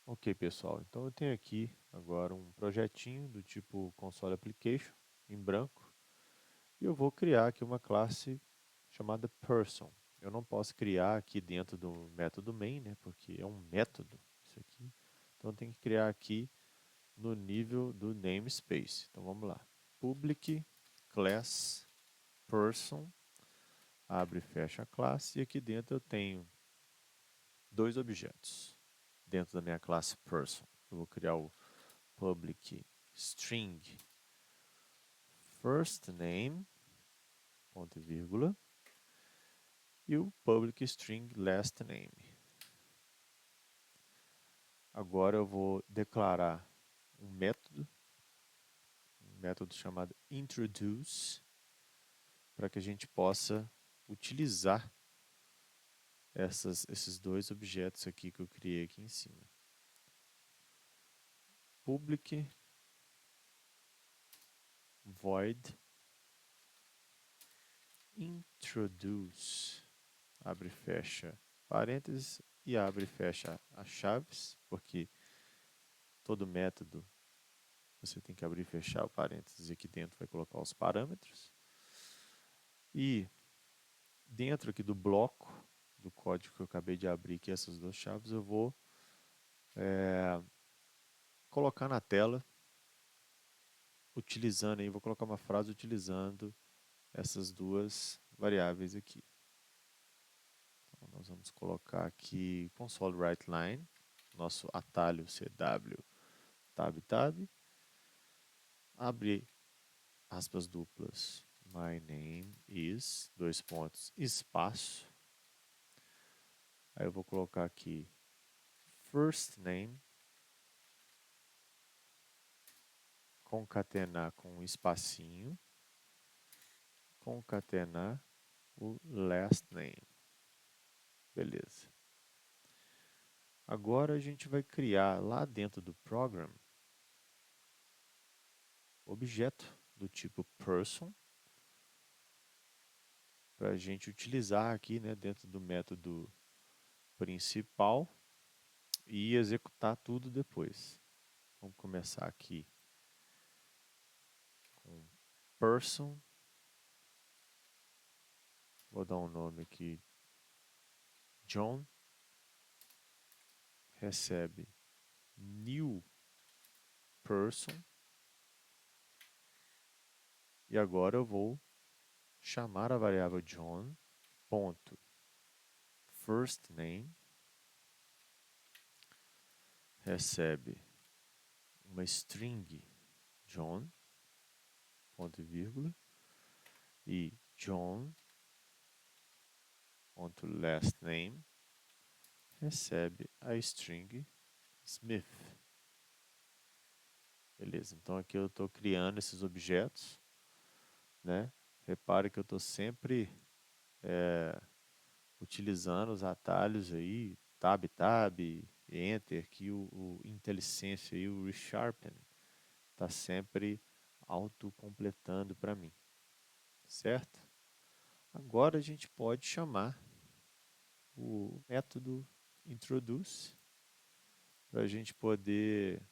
Ok, pessoal, então eu tenho aqui agora um projetinho do tipo console application em branco e eu vou criar aqui uma classe chamada person. Eu não posso criar aqui dentro do método main, né, porque é um método isso aqui. Então eu tenho que criar aqui no nível do namespace. Então vamos lá. Public class person, abre e fecha a classe, e aqui dentro eu tenho dois objetos dentro da minha classe person. Eu vou criar o public string first name, ponto e vírgula, e o public string last name. Agora eu vou declarar um método chamado introduce, para que a gente possa utilizar esses dois objetos aqui que eu criei aqui em cima. Public void introduce, abre e fecha parênteses e abre e fecha as chaves, porque todo método você tem que abrir e fechar o parênteses e aqui dentro vai colocar os parâmetros. E dentro aqui do bloco do código que eu acabei de abrir, que é essas duas chaves, eu vou colocar na tela, utilizando aí, vou colocar uma frase utilizando essas duas variáveis aqui. Então, nós vamos colocar aqui console write line, nosso atalho CW tab tab, abre aspas duplas, my name is, dois pontos, espaço. Aí eu vou colocar aqui first name, concatenar com um espacinho, concatenar o last name. Beleza. Agora a gente vai criar lá dentro do program objeto do tipo person para a gente utilizar aqui, né, dentro do método principal e executar tudo depois. Vamos começar aqui com person. Vou dar um nome aqui, John. Recebe new person. E agora eu vou chamar a variável John, ponto, first name, recebe uma string John, ponto e vírgula, e John, ponto last name, recebe a string Smith. Beleza, então aqui eu estou criando esses objetos, né? Repare que eu estou sempre utilizando os atalhos aí, tab, tab, enter, que o IntelliSense aí, o resharpen, está sempre autocompletando para mim, certo? Agora a gente pode chamar o método introduce para a gente poder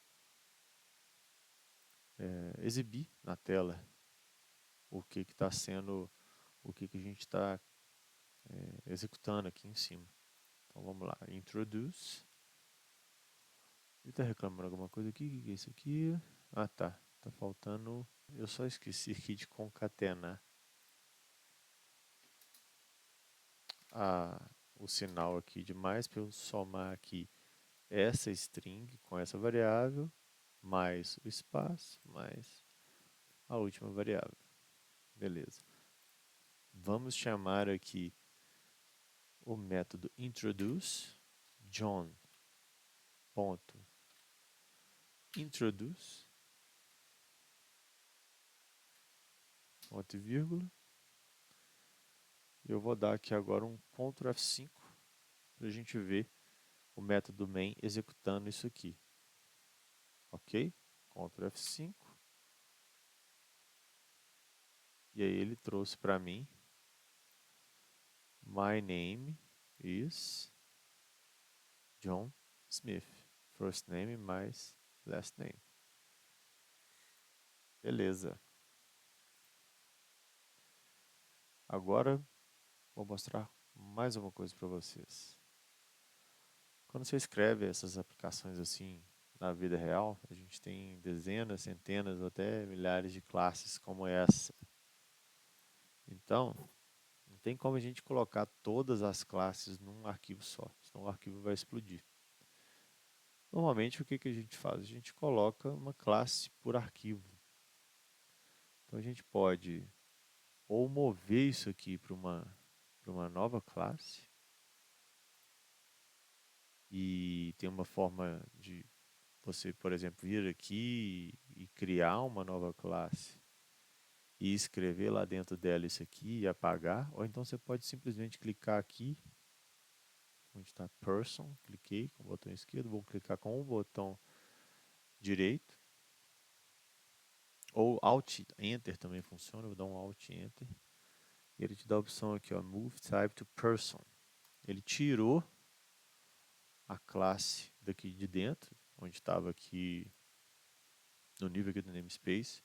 exibir na tela o que está sendo, o que a gente está executando aqui em cima. Então vamos lá, introduce. Ele está reclamando alguma coisa aqui? O que é isso aqui? Ah, tá. Tá faltando. Eu só esqueci aqui de concatenar o sinal aqui de mais para eu somar aqui essa string com essa variável, mais o espaço, mais a última variável. Beleza. Vamos chamar aqui o método introduce, John, ponto, introduce, ponto e vírgula. Eu vou dar aqui agora um Ctrl F5 para a gente ver o método main executando isso aqui. Ok? Ctrl F5. E aí ele trouxe para mim my name is John Smith. first name mais last name. Beleza. Agora vou mostrar mais uma coisa para vocês. Quando você escreve essas aplicações assim na vida real, a gente tem dezenas, centenas ou até milhares de classes como essa. Então, não tem como a gente colocar todas as classes num arquivo só, senão o arquivo vai explodir. Normalmente, o que que a gente faz? A gente coloca uma classe por arquivo. Então, a gente pode ou mover isso aqui para uma nova classe, e tem uma forma de você, por exemplo, vir aqui e criar uma nova classe e escrever lá dentro dela isso aqui e apagar, ou então você pode simplesmente clicar aqui, onde está Person, cliquei com o botão esquerdo, vou clicar com o botão direito, ou Alt Enter também funciona, vou dar um Alt Enter, e ele te dá a opção aqui, ó, Move Type to Person. Ele tirou a classe daqui de dentro, onde estava aqui no nível aqui do namespace,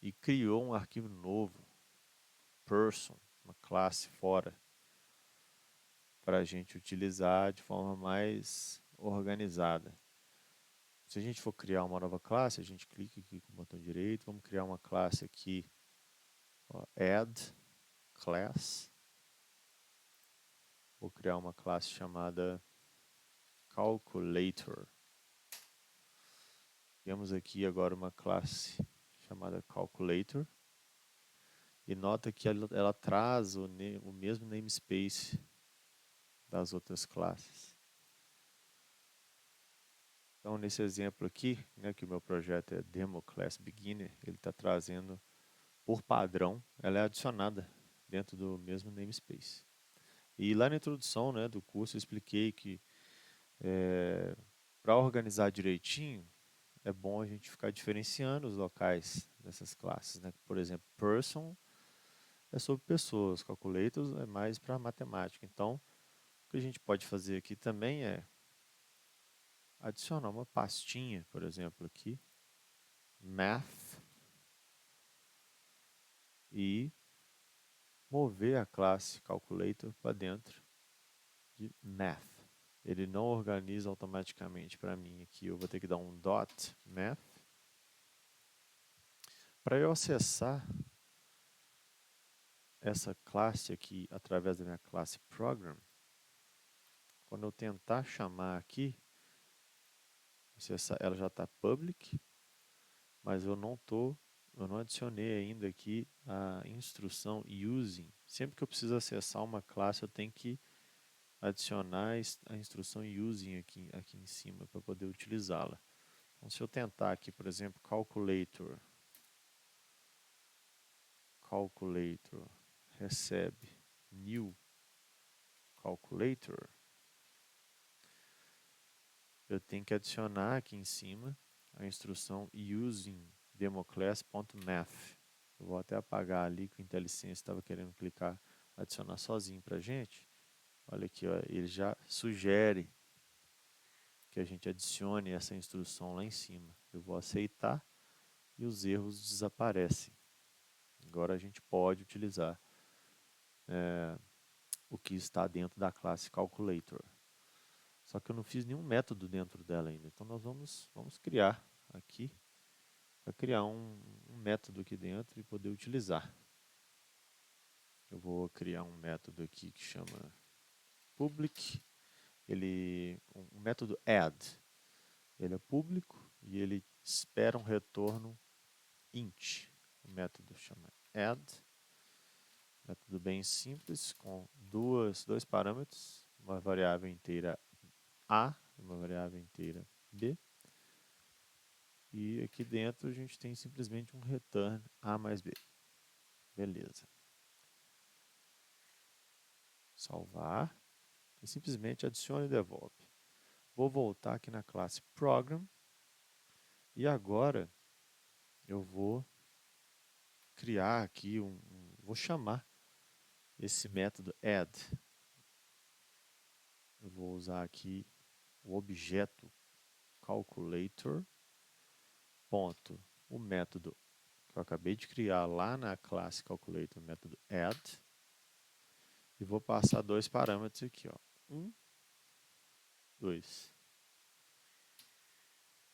e criou um arquivo novo, Person, uma classe fora, para a gente utilizar de forma mais organizada. Se a gente for criar uma nova classe, a gente clica aqui com o botão direito, vamos criar uma classe aqui, ó, Add Class. Vou criar uma classe chamada Calculator. Temos aqui agora uma classe chamada Calculator. E nota que ela traz o mesmo namespace das outras classes. Então, nesse exemplo aqui, né, que o meu projeto é Demo Class Beginner, ele está trazendo, por padrão, ela é adicionada dentro do mesmo namespace. E lá na introdução, né, do curso eu expliquei que para organizar direitinho, é bom a gente ficar diferenciando os locais dessas classes, né? Por exemplo, Person é sobre pessoas, Calculators é mais para matemática. Então, o que a gente pode fazer aqui também é adicionar uma pastinha, por exemplo, aqui, Math, e mover a classe Calculator para dentro de Math. Ele não organiza automaticamente para mim aqui, eu vou ter que dar um dot math. Para eu acessar essa classe aqui através da minha classe Program, quando eu tentar chamar aqui, ela já está public, mas eu não adicionei ainda aqui a instrução using. Sempre que eu preciso acessar uma classe, eu tenho que adicionar a instrução using aqui em cima para poder utilizá-la. Então, se eu tentar aqui, por exemplo, calculator recebe new calculator, eu tenho que adicionar aqui em cima a instrução using democlass.math. Eu vou até apagar ali que o IntelliSense estava querendo clicar, adicionar sozinho para a gente. Olha aqui, ó, ele já sugere que a gente adicione essa instrução lá em cima. Eu vou aceitar e os erros desaparecem. Agora a gente pode utilizar o que está dentro da classe Calculator. Só que eu não fiz nenhum método dentro dela ainda. Então nós vamos criar aqui, para criar um método aqui dentro e poder utilizar. Eu vou criar um método aqui que chama public, um método add. Ele é público e ele espera um retorno int. O método chama add, método bem simples, com dois parâmetros, uma variável inteira a e uma variável inteira b. E aqui dentro a gente tem simplesmente um return a mais b. Beleza. Salvar. E simplesmente adicione e devolve. Vou voltar aqui na classe Program. E agora eu vou criar aqui vou chamar esse método add. Eu vou usar aqui o objeto calculator, ponto, o método que eu acabei de criar lá na classe calculator, o método add, e vou passar dois parâmetros aqui, ó, 1, 2.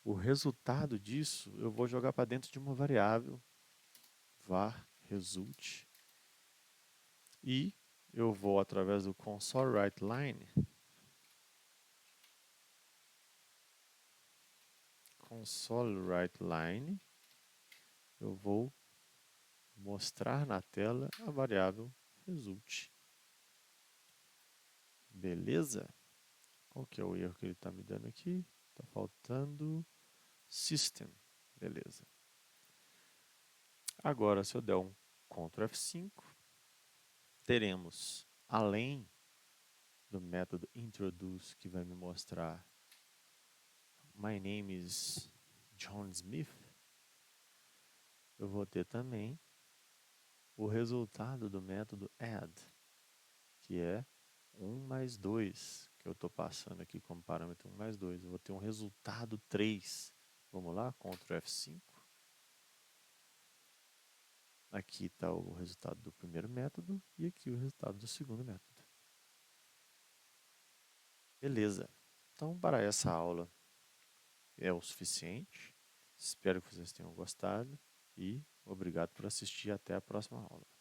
O resultado disso eu vou jogar para dentro de uma variável var result e eu vou através do console.writeLine eu vou mostrar na tela a variável result. Beleza? Qual que é o erro que ele está me dando aqui? Está faltando system. Beleza. Agora, se eu der um Ctrl F5, teremos, além do método introduce, que vai me mostrar my name is John Smith, eu vou ter também o resultado do método add, que é 1 mais 2, que eu estou passando aqui como parâmetro 1 mais 2. Eu vou ter um resultado 3. Vamos lá, Ctrl F5. Aqui está o resultado do primeiro método e aqui o resultado do segundo método. Beleza. Então, para essa aula é o suficiente. Espero que vocês tenham gostado e obrigado por assistir. Até a próxima aula.